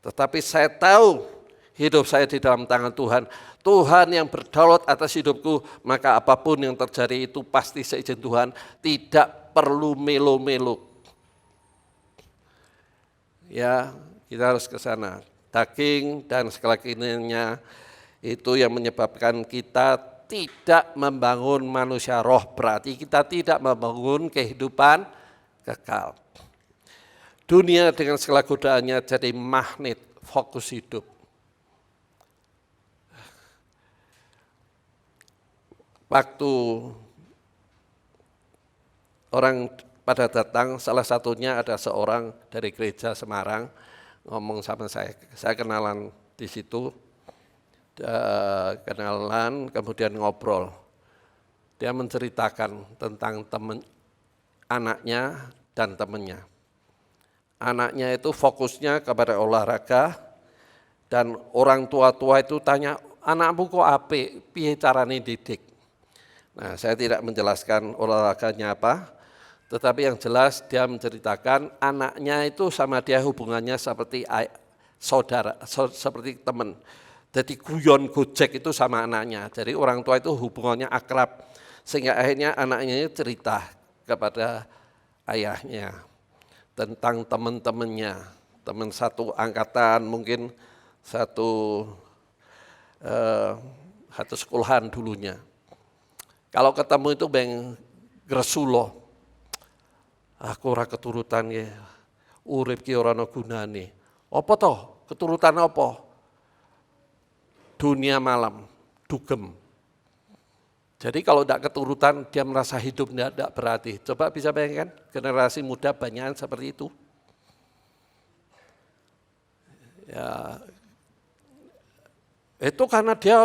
Tetapi saya tahu hidup saya di dalam tangan Tuhan. Tuhan yang berdaulat atas hidupku, maka apapun yang terjadi itu pasti seizin Tuhan, tidak perlu melo-melo. Ya, kita harus ke sana. Daging dan segala keinginannya itu yang menyebabkan kita tidak membangun manusia roh, berarti kita tidak membangun kehidupan kekal. Dunia dengan segala godaannya jadi magnet fokus hidup. Waktu orang pada datang, salah satunya ada seorang dari gereja Semarang ngomong sama saya kenalan di situ, kenalan kemudian ngobrol. Dia menceritakan tentang teman anaknya dan temannya. Anaknya itu fokusnya kepada olahraga dan orang tua-tua itu tanya, anakmu kok apik, piye carane didik? Nah, saya tidak menjelaskan olahraganya apa, tetapi yang jelas dia menceritakan anaknya itu sama dia hubungannya seperti saudara, seperti teman. Jadi guyon gojek itu sama anaknya. Jadi orang tua itu hubungannya akrab. Sehingga akhirnya anaknya cerita kepada ayahnya tentang teman-temannya, teman satu angkatan, mungkin satu sekolahan dulunya. Kalau ketemu itu beng gresulo, aku ora keturutan ya, urip ki ora ana gunane. Apa toh? Keturutan apa? Dunia malam, dugem. Jadi kalau tidak keturutan, dia merasa hidup tidak berarti. Coba bisa bayangkan, generasi muda banyak seperti itu. Ya, itu karena dia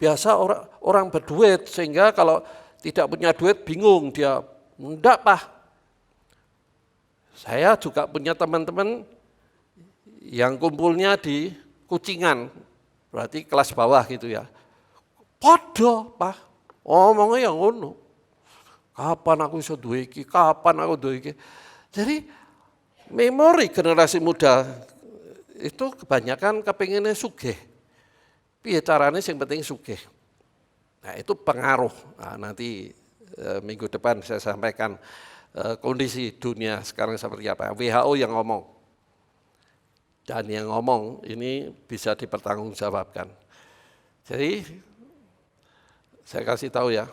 biasa orang berduit, sehingga kalau tidak punya duit bingung dia. Enggak Pak, saya juga punya teman-teman yang kumpulnya di Kucingan, berarti kelas bawah gitu ya. Podo Pak. Ngomongnya yang ngono. Kapan aku bisa duwe iki? Kapan aku duwe iki? Jadi memori generasi muda itu kebanyakan kepinginnya sugih. Piye carane sing penting sugih. Nah, itu pengaruh. Nah, nanti minggu depan saya sampaikan kondisi dunia sekarang seperti apa. WHO yang ngomong. Dan yang ngomong ini bisa dipertanggungjawabkan. Jadi saya kasih tahu ya,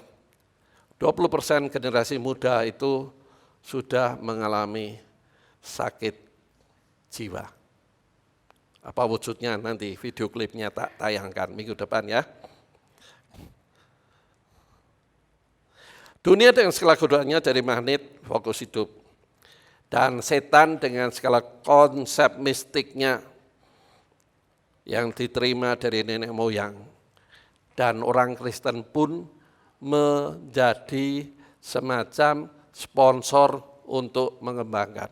20% generasi muda itu sudah mengalami sakit jiwa. Apa wujudnya nanti video klipnya tak tayangkan minggu depan ya. Dunia dengan segala godaannya jadi magnet fokus hidup. Dan setan dengan segala konsep mistiknya yang diterima dari nenek moyang. Dan orang Kristen pun menjadi semacam sponsor untuk mengembangkan.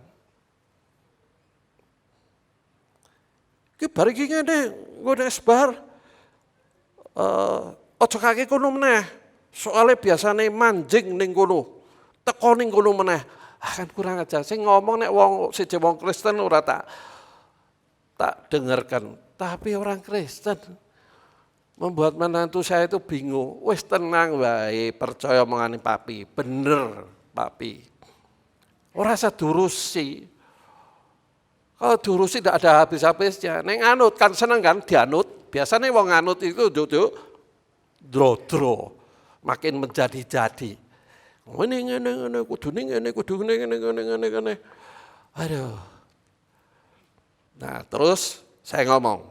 Ki bar iki ngene, ngene sebar. Aja kaki kono meneh. Soale biasane manjing ning kono. Teko ning kono meneh. Kan kurang aja. Sing ngomong nek wong siji wong Kristen ora tak dengarkan. Tapi orang Kristen membuat menantu saya itu bingung. Wis tenang wae, percaya omongane papi. Bener papi. Ora usah diurusi. Kalau diurusi tidak ada habis-habisnya. Neng anut kan seneng kan dianut. Biasanya wong anut itu dro-dro. Makin menjadi-jadi. Ngene kudu ngene. Aduh. Nah, terus saya ngomong,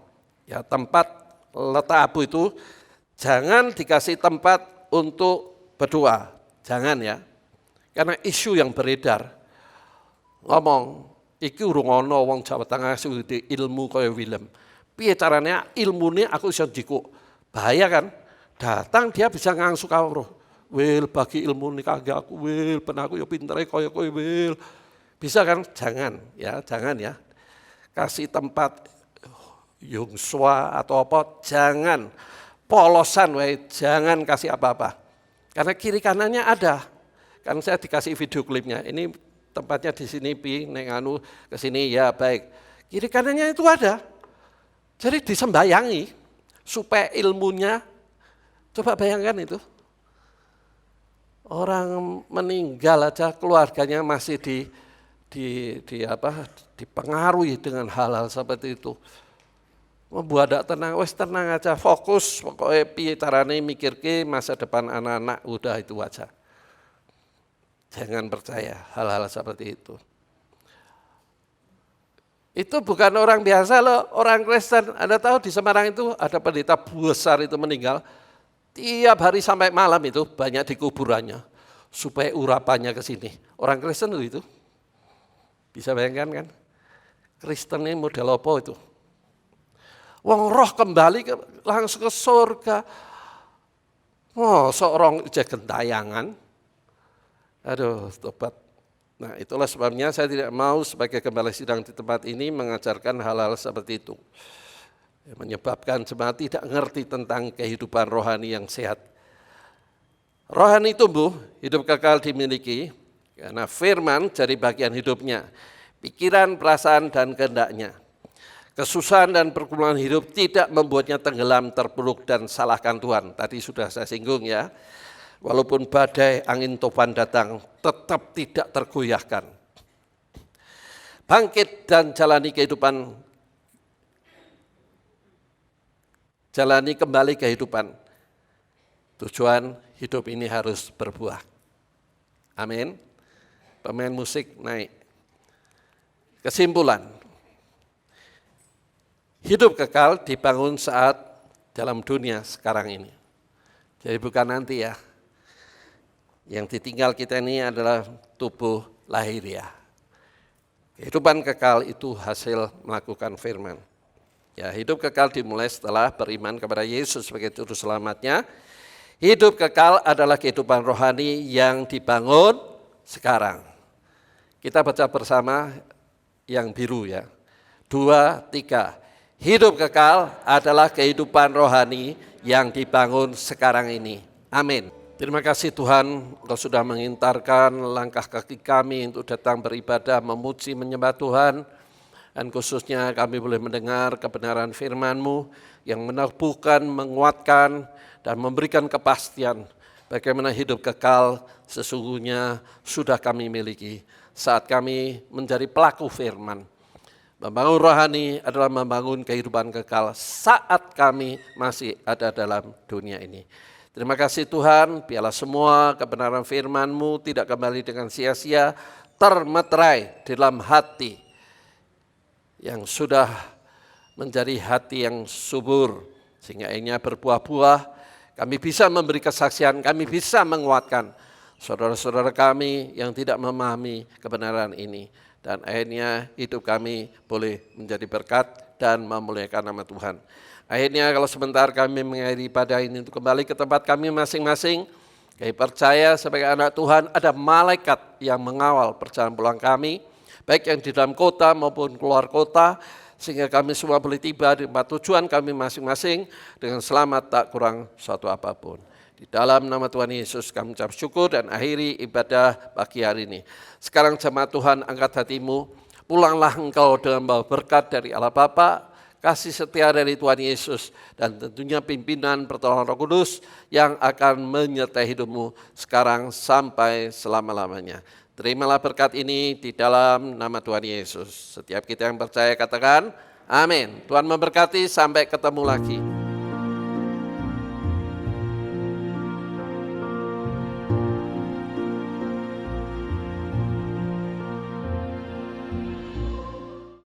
ya tempat letak abu itu jangan dikasih tempat untuk berdoa, jangan ya. Karena isu yang beredar, ngomong, iki urung ana wong Jawa Tengah sing ilmu kaya Willem. Piye caranya ilmune aku iso jikuk. Bahaya kan? Datang dia bisa ngangsu kawruh. Wil bagi ilmu nih kagak aku, Wil ben aku ya pintere kaya kowe Wil. Bisa kan? Jangan ya. Kasih tempat Yungswa atau apa, jangan polosan, jangan kasih apa-apa. Karena kiri kanannya ada. Kan saya dikasih video klipnya. Ini tempatnya di sini neng anu ke sini ya baik. Kiri kanannya itu ada. Jadi disembayangi supaya ilmunya. Coba bayangkan itu. Orang meninggal aja keluarganya masih dipengaruhi dengan hal-hal seperti itu. Membuat tidak tenang, wes tenang aja, fokus, pokoknya piye carane mikirke masa depan anak-anak, udah itu aja. Jangan percaya hal-hal seperti itu. Itu bukan orang biasa loh, orang Kristen. Anda tahu di Semarang itu ada pendeta besar itu meninggal, tiap hari sampai malam itu banyak di kuburannya, supaya urapannya ke sini. Orang Kristen itu, bisa bayangkan kan? Kristen ini model apa itu? Wong roh kembali langsung ke surga. Seorang gentayangan. Aduh, tobat. Nah, itulah sebabnya saya tidak mau sebagai gembala sidang di tempat ini mengajarkan hal-hal seperti itu. Menyebabkan jemaat tidak ngerti tentang kehidupan rohani yang sehat. Rohani tumbuh, hidup kekal dimiliki, karena firman jadi bagian hidupnya. Pikiran, perasaan, dan kehendaknya. Kesusahan dan pergumulan hidup tidak membuatnya tenggelam, terpuruk, dan salahkan Tuhan. Tadi sudah saya singgung ya. Walaupun badai, angin topan datang, tetap tidak tergoyahkan. Bangkit dan jalani kehidupan, jalani kembali kehidupan. Tujuan hidup ini harus berbuah. Amin. Pemain musik naik. Kesimpulan, hidup kekal dibangun saat dalam dunia sekarang ini. Jadi bukan nanti ya. Yang ditinggal kita ini adalah tubuh lahiriah. Kehidupan kekal itu hasil melakukan firman. Ya, hidup kekal dimulai setelah beriman kepada Yesus sebagai juru selamatnya. Hidup kekal adalah kehidupan rohani yang dibangun sekarang. Kita baca bersama yang biru ya. 2, 3. Hidup kekal adalah kehidupan rohani yang dibangun sekarang ini. Amin. Terima kasih Tuhan, Engkau sudah mengintarkan langkah kaki kami untuk datang beribadah, memuji, menyembah Tuhan. Dan khususnya kami boleh mendengar kebenaran firman-Mu yang meneguhkan, menguatkan, dan memberikan kepastian bagaimana hidup kekal sesungguhnya sudah kami miliki saat kami menjadi pelaku firman. Membangun rohani adalah membangun kehidupan kekal saat kami masih ada dalam dunia ini. Terima kasih Tuhan, biarlah semua kebenaran firman-Mu tidak kembali dengan sia-sia, termeterai dalam hati yang sudah menjadi hati yang subur, sehingga akhirnya berbuah-buah, kami bisa memberi kesaksian, kami bisa menguatkan saudara-saudara kami yang tidak memahami kebenaran ini. Dan akhirnya hidup kami boleh menjadi berkat dan memuliakan nama Tuhan. Akhirnya kalau sebentar kami mengakhiri ibadah ini untuk kembali ke tempat kami masing-masing, kami percaya sebagai anak Tuhan ada malaikat yang mengawal perjalanan pulang kami, baik yang di dalam kota maupun keluar kota, sehingga kami semua boleh tiba di tempat tujuan kami masing-masing dengan selamat tak kurang suatu apapun. Di dalam nama Tuhan Yesus kami ucap syukur dan akhiri ibadah pagi hari ini. Sekarang jemaat Tuhan, angkat hatimu, pulanglah engkau dengan bawa berkat dari Allah Bapa, kasih setia dari Tuhan Yesus, dan tentunya pimpinan pertolongan Roh Kudus yang akan menyertai hidupmu sekarang sampai selama-lamanya. Terimalah berkat ini di dalam nama Tuhan Yesus. Setiap kita yang percaya katakan, amin. Tuhan memberkati, sampai ketemu lagi.